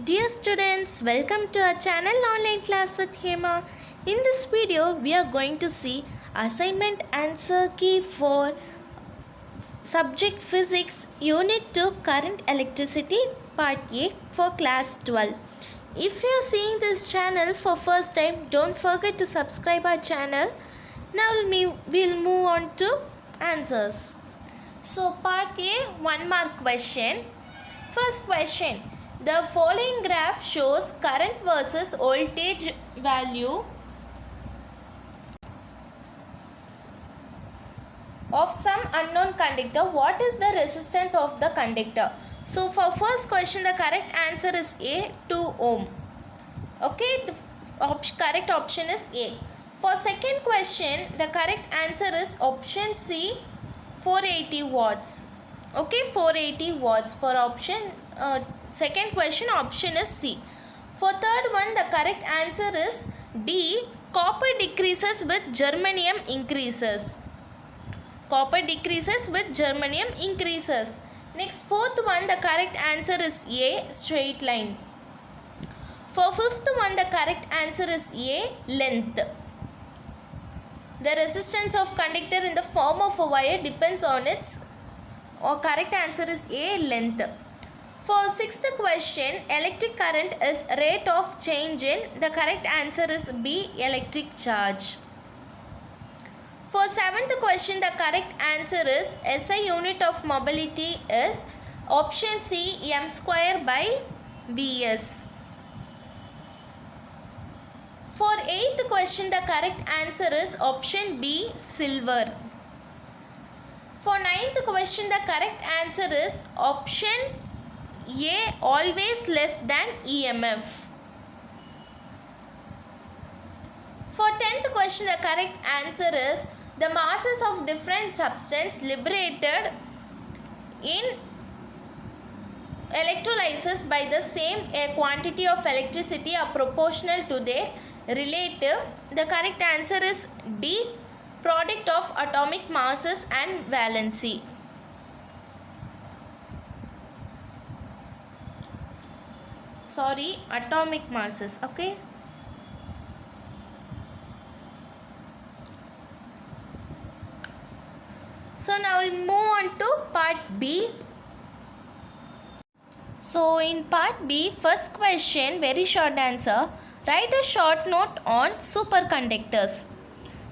Dear students, welcome to our channel Online Class with Hema. In this video, we are going to see assignment answer key for subject physics unit 2 current electricity part A for class 12. If you are seeing this channel for first time, don't forget to subscribe our channel. Now we'll move on to answers. So part A, 1 mark question. First question. The following graph shows current versus voltage value of some unknown conductor. What is the resistance of the conductor? So for first question, the correct answer is A, 2 ohm. Okay, the correct option is A. For second question, the correct answer is option C, 480 watts. Okay, 480 watts for option second question, option is C. For third one, the correct answer is D, copper decreases with germanium increases. Copper decreases with germanium increases. Next, fourth one, the correct answer is A, straight line. For fifth one, the correct answer is A, length. The resistance of conductor in the form of a wire depends on its correct answer is A, length. For sixth question, electric current is rate of change in, the correct answer is B, electric charge. For seventh question, the correct answer is SI unit of mobility is option C, m square by Vs. For eighth question, the correct answer is option B, silver. For ninth question, the correct answer is option A, always less than EMF. For 10th question, the correct answer is the masses of different substance liberated in electrolysis by the same quantity of electricity are proportional to their relative. The correct answer is D, product of atomic masses and valency. Sorry, atomic masses. Okay. So now we'll move on to part B. So in part B, first question, very short answer. Write a short note on superconductors.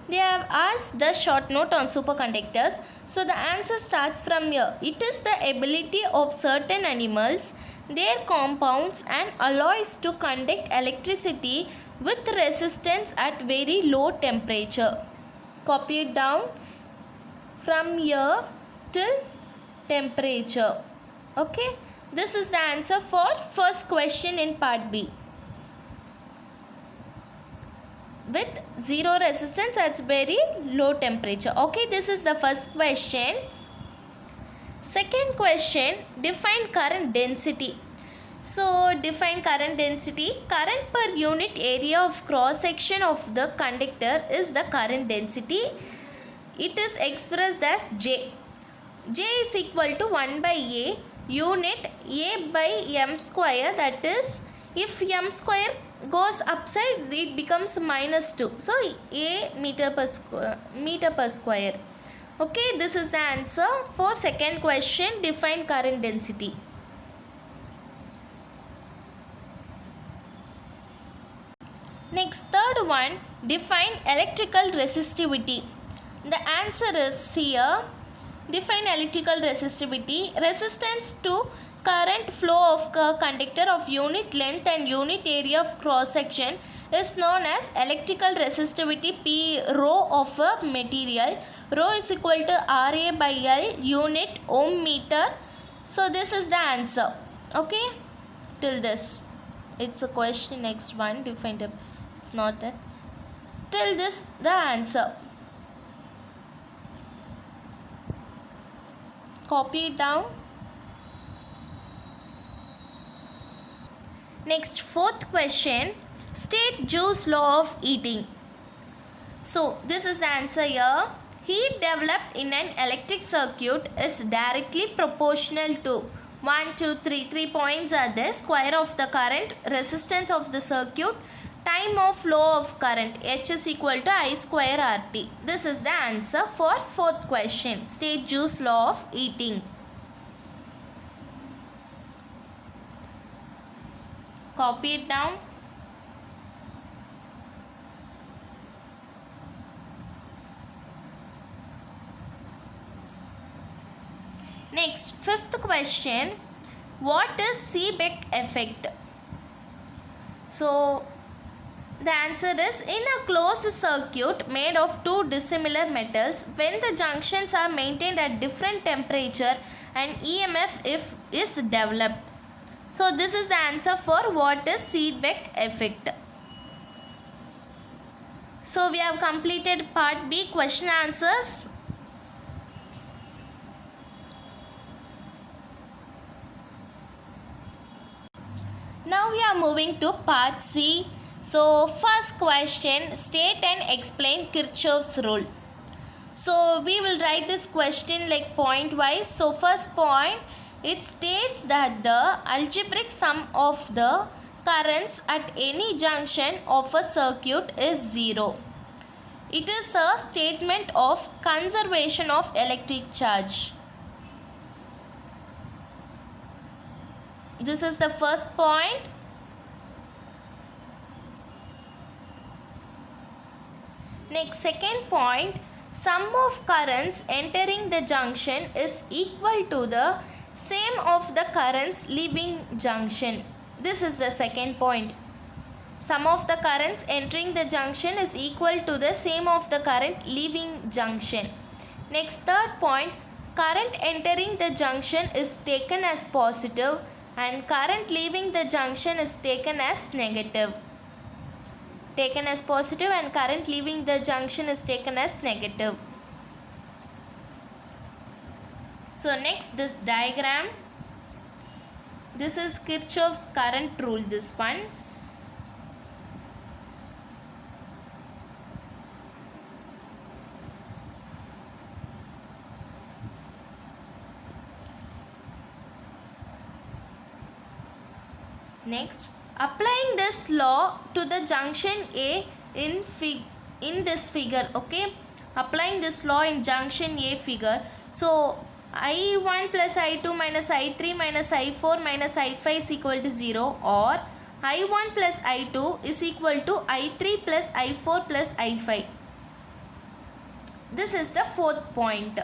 They have asked the short note on superconductors. So the answer starts from here. It is the ability of certain animals, their compounds and alloys to conduct electricity with resistance at very low temperature. Copy it down from here till temperature. Okay, this is the answer for first question in part B. With zero resistance at very low temperature. Okay, this is the first question. Second question, define current density. So define current density. Current per unit area of cross section of the conductor is the current density. It is expressed as J. J is equal to 1 by A unit A by m square, that is if m square goes upside it becomes minus 2. So A meter per square. Okay, this is the answer for second question, define current density. Next, third one, define electrical resistivity. The answer is here. Define electrical resistivity. Resistance to current flow of a conductor of unit length and unit area of cross section is known as electrical resistivity P rho of a material. Rho is equal to RA by L unit ohm meter. So this is the answer. Okay, till this. It's a question. Next one, define the. It's not that. Till this the answer. Copy it down. Next, fourth question, state Joule's law of heating. So this is the answer here. Heat developed in an electric circuit is directly proportional to 1, 2, 3. 3 points are there. Square of the current, resistance of the circuit, time of flow of current. H is equal to I square RT. This is the answer for fourth question. State juice law of eating. Copy it down. Next, fifth question. What is Seebeck effect? So, the answer is, in a closed circuit made of two dissimilar metals, when the junctions are maintained at different temperature, an EMF is developed. So, this is the answer for what is Seebeck effect. So, we have completed part B, question answers. Now we are moving to part C. So first question, state and explain Kirchhoff's rule. So we will write this question like point wise. So first point, it states that the algebraic sum of the currents at any junction of a circuit is 0. It is a statement of conservation of electric charge. This is the first point. Next, second point, sum of currents entering the junction is equal to the same of the currents leaving junction. This is the second point. Sum of the currents entering the junction is equal to the same of the current leaving junction. Next, third point, current entering the junction is taken as positive and current leaving the junction is taken as negative. Taken as positive and current leaving the junction is taken as negative. So next, this diagram. This is Kirchhoff's current rule, this one. Next, applying this law to the junction A in this figure, okay? Applying this law in junction A figure. So, I1 plus I2 minus I3 minus I4 minus I5 is equal to 0, or I1 plus I2 is equal to I3 plus I4 plus I5. This is the fourth point.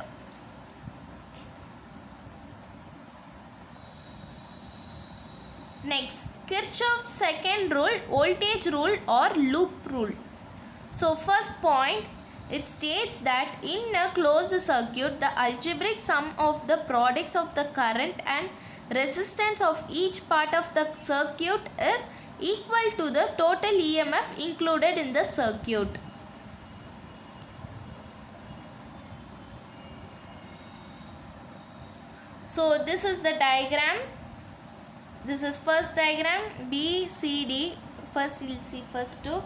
Next, Kirchhoff's second rule, voltage rule or loop rule. So first point, it states that in a closed circuit, the algebraic sum of the products of the current and resistance of each part of the circuit is equal to the total EMF included in the circuit. So this is the diagram. This is first diagram, B, C, D. First you will see first two.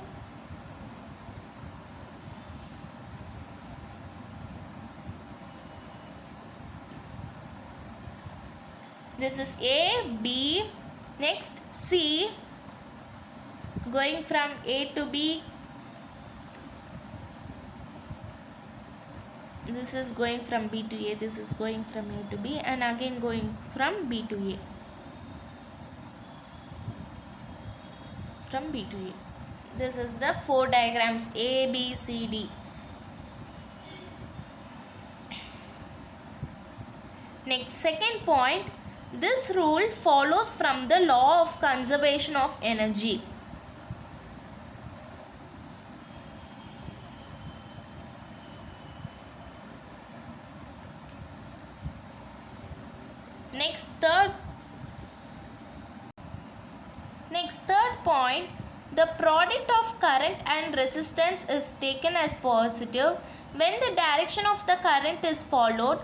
This is A, B, next C, going from A to B. This is going from B to A, this is going from A to B, and again going from B to A. From B to A. This is the four diagrams, A, B, C, D. Next, second point, this rule follows from the law of conservation of energy. Next, third point, the product of current and resistance is taken as positive when the direction of the current is followed.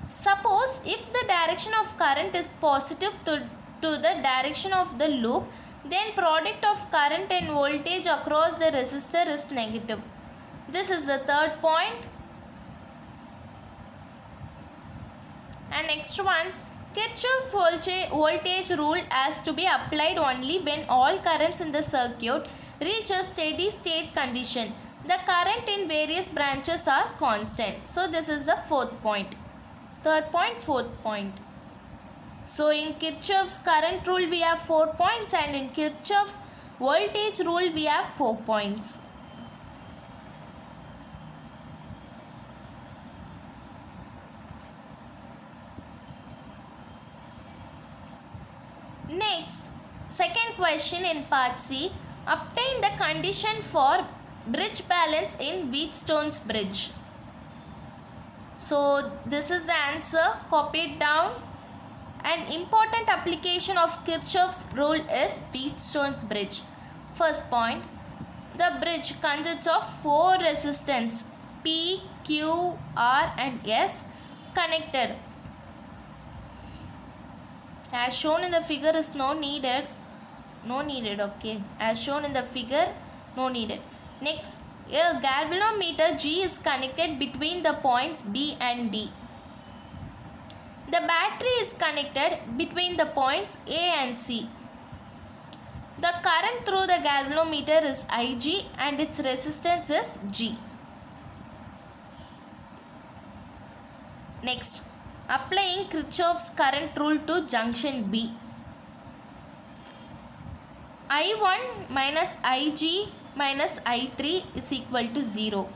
Suppose if the direction of current is positive to the direction of the loop, then product of current and voltage across the resistor is negative. This is the third point. And next one, Kirchhoff's voltage rule has to be applied only when all currents in the circuit reach a steady state condition. The current in various branches are constant. So this is the fourth point. Third point, fourth point. So in Kirchhoff's current rule we have 4 points, and in Kirchhoff's voltage rule we have 4 points. Next, second question in part C. Obtain the condition for bridge balance in Wheatstone's bridge. So this is the answer. Copy it down. An important application of Kirchhoff's rule is Wheatstone's bridge. First point. The bridge consists of 4 resistance P, Q, R and S connected. As shown in the figure is no needed, okay. As shown in the figure, no needed. Next, a galvanometer G is connected between the points B and D. The battery is connected between the points A and C. The current through the galvanometer is Ig and its resistance is G. Next, applying Kirchhoff's current rule to junction B. I1 minus Ig minus I3 is equal to 0.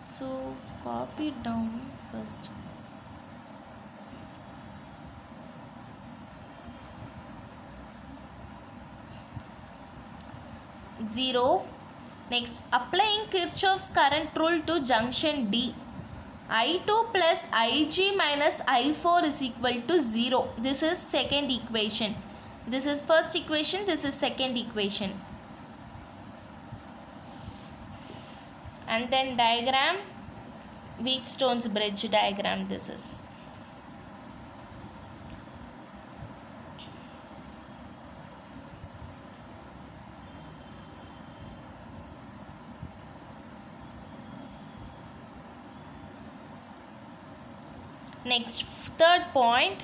So, copy it down first. Zero. Next, applying Kirchhoff's current rule to junction D. I2 plus Ig minus I4 is equal to 0. This is second equation. This is first equation, this is second equation. And then diagram, Wheatstone's bridge diagram this is. Next, third point,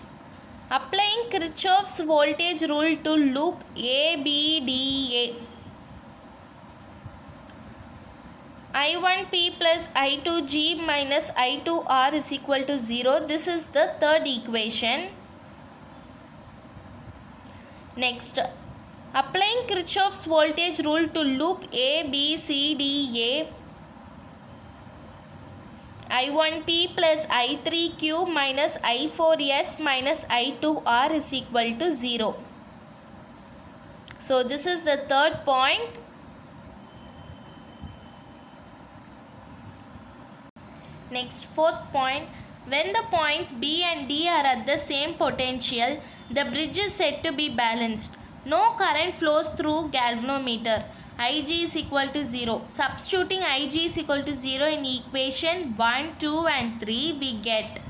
applying Kirchhoff's voltage rule to loop ABDA. I1P plus I2G minus I2R is equal to 0. This is the third equation. Next, applying Kirchhoff's voltage rule to loop ABCDA. I1P plus I3Q minus I4S minus I2R is equal to 0. So this is the third point. Next, fourth point. When the points B and D are at the same potential, the bridge is said to be balanced. No current flows through galvanometer. Ig is equal to 0. Substituting Ig is equal to 0 in equation 1, 2 and 3, we get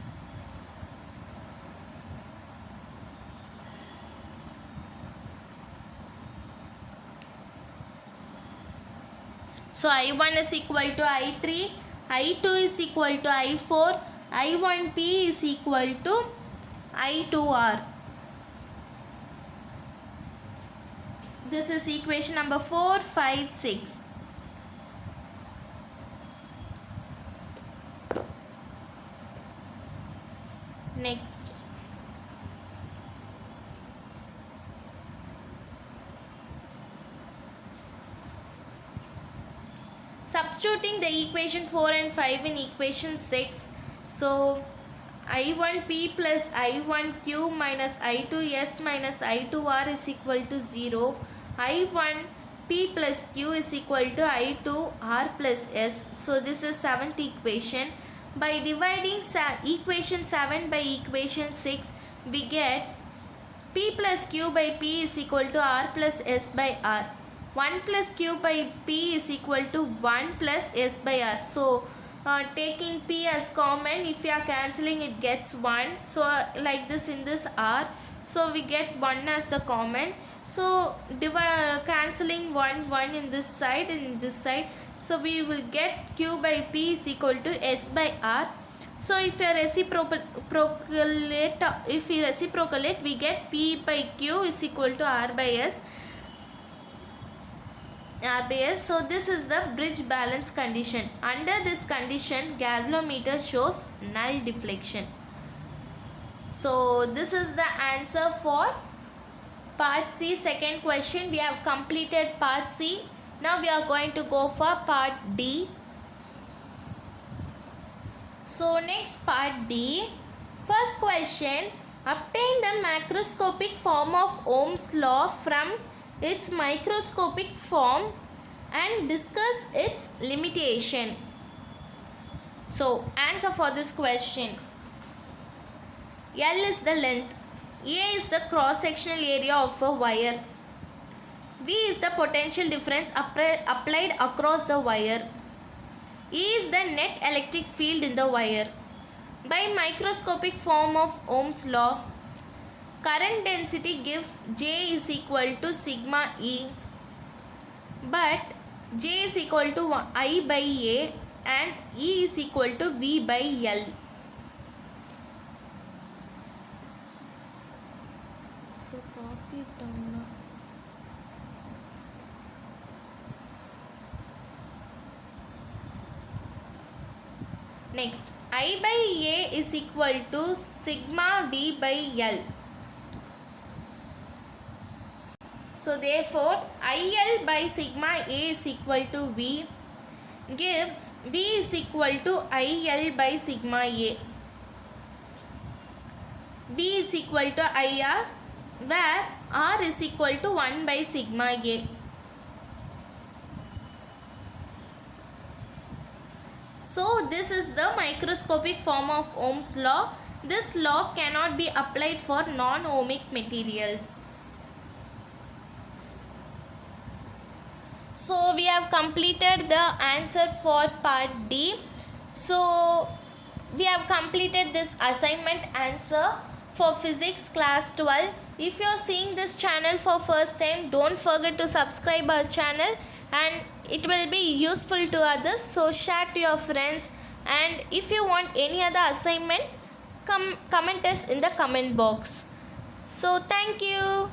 so I1 is equal to I3, I2 is equal to I4, I1P is equal to I2R. This is equation number 4, 5, 6. Next. Substituting the equation 4 and 5 in equation 6. So, I1P plus I1Q minus I2S minus I2R is equal to 0. I1P plus Q is equal to I2R plus S. So this is 7th equation. By dividing equation 7 by equation 6, we get P plus Q by P is equal to R plus S by R. 1 plus Q by P is equal to 1 plus S by R. So taking P as common, if you are cancelling it gets 1. So like this in this R. So we get 1 as the common. So cancelling 1 in this side and in this side. So we will get Q by P is equal to S by R. So if you reciprocate, we get P by Q is equal to R by S. So this is the bridge balance condition. Under this condition, galvanometer shows null deflection. So this is the answer for part C. Second question, we have completed part C. Now we are going to go for part D. So next part D. First question, obtain the macroscopic form of Ohm's law from its microscopic form and discuss its limitation. So answer for this question. L is the length, A is the cross-sectional area of a wire, V is the potential difference applied across the wire, E is the net electric field in the wire. By microscopic form of Ohm's law, current density gives J is equal to sigma E, but J is equal to I by A and E is equal to V by L. So copy it down now. Next, I by A is equal to sigma V by L. So therefore, IL by sigma A is equal to V gives V is equal to IL by sigma A. V is equal to IR, where R is equal to 1 by sigma A. So this is the microscopic form of Ohm's law. This law cannot be applied for non-ohmic materials. So we have completed the answer for part D. So we have completed this assignment answer for physics class 12. If you are seeing this channel for first time, don't forget to subscribe our channel and it will be useful to others. So share to your friends, and if you want any other assignment, comment us in the comment box. So thank you.